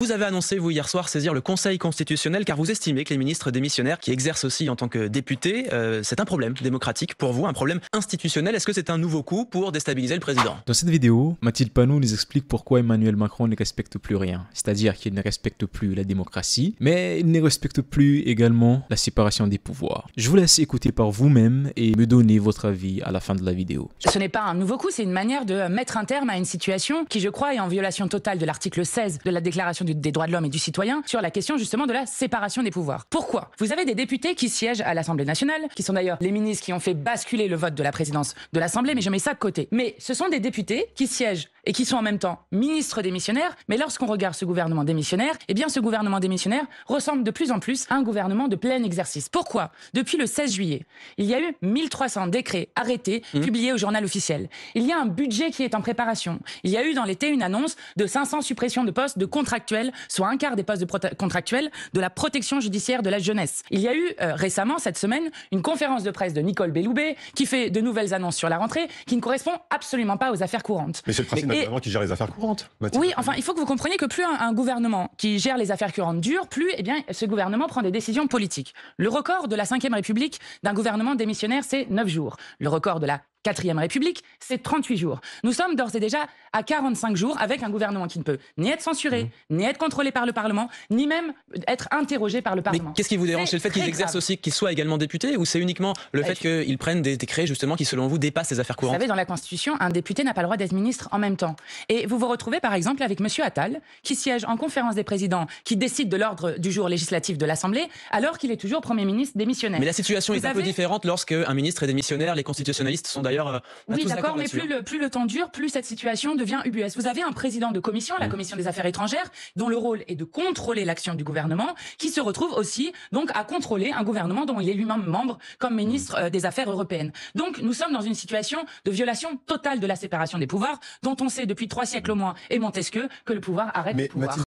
Vous avez annoncé, vous, hier soir, saisir le Conseil constitutionnel car vous estimez que les ministres démissionnaires qui exercent aussi en tant que députés, c'est un problème démocratique pour vous, un problème institutionnel. Est-ce que c'est un nouveau coup pour déstabiliser le président? Dans cette vidéo, Mathilde Panot nous explique pourquoi Emmanuel Macron ne respecte plus rien. C'est-à-dire qu'il ne respecte plus la démocratie, mais il ne respecte plus également la séparation des pouvoirs. Je vous laisse écouter par vous-même et me donner votre avis à la fin de la vidéo. Ce n'est pas un nouveau coup, c'est une manière de mettre un terme à une situation qui, je crois, est en violation totale de l'article 16 de la Déclaration des droits de l'homme et du citoyen sur la question justement de la séparation des pouvoirs. Pourquoi? Vous avez des députés qui siègent à l'Assemblée nationale, qui sont d'ailleurs les ministres qui ont fait basculer le vote de la présidence de l'Assemblée, mais je mets ça de côté. Mais ce sont des députés qui siègent et qui sont en même temps ministres démissionnaires, mais lorsqu'on regarde ce gouvernement démissionnaire, eh bien ce gouvernement démissionnaire ressemble de plus en plus à un gouvernement de plein exercice. Pourquoi? Depuis le 16 juillet, il y a eu 1300 décrets arrêtés, publiés au journal officiel. Il y a un budget qui est en préparation. Il y a eu dans l'été une annonce de 500 suppressions de postes de contractuels, soit un quart des postes de contractuels de la protection judiciaire de la jeunesse. Il y a eu récemment, cette semaine, une conférence de presse de Nicole Belloubet qui fait de nouvelles annonces sur la rentrée qui ne correspond absolument pas aux affaires courantes. Mais c'est le principe d'un gouvernement qui gère les affaires courantes, Mathilde. Oui, enfin, il faut que vous compreniez que plus un gouvernement qui gère les affaires courantes dure, plus eh bien, ce gouvernement prend des décisions politiques. Le record de la Ve République d'un gouvernement démissionnaire, c'est 9 jours. Le record de la 4e République, c'est 38 jours. Nous sommes d'ores et déjà à 45 jours avec un gouvernement qui ne peut ni être censuré, ni être contrôlé par le Parlement, ni même être interrogé par le Parlement. Mais qu'est-ce qui vous dérange? C'est le fait qu'ils exercent aussi, qu'ils soient également députés, ou c'est uniquement le fait qu'ils prennent des décrets justement qui, selon vous, dépassent les affaires courantes? Vous savez, dans la Constitution, un député n'a pas le droit d'être ministre en même temps. Et vous vous retrouvez par exemple avec M. Attal, qui siège en conférence des présidents, qui décide de l'ordre du jour législatif de l'Assemblée, alors qu'il est toujours Premier ministre démissionnaire. Mais la situation est un peu différente lorsque un ministre est démissionnaire. Les constitutionnalistes sont d'ailleurs oui, d'accord, mais plus le temps dure, plus cette situation devient ubuesque. Vous avez un président de commission, la Commission des Affaires étrangères, dont le rôle est de contrôler l'action du gouvernement, qui se retrouve aussi donc à contrôler un gouvernement dont il est lui-même membre comme ministre des Affaires européennes. Donc nous sommes dans une situation de violation totale de la séparation des pouvoirs, dont on sait depuis 3 siècles au moins, et Montesquieu, que le pouvoir arrête le pouvoir.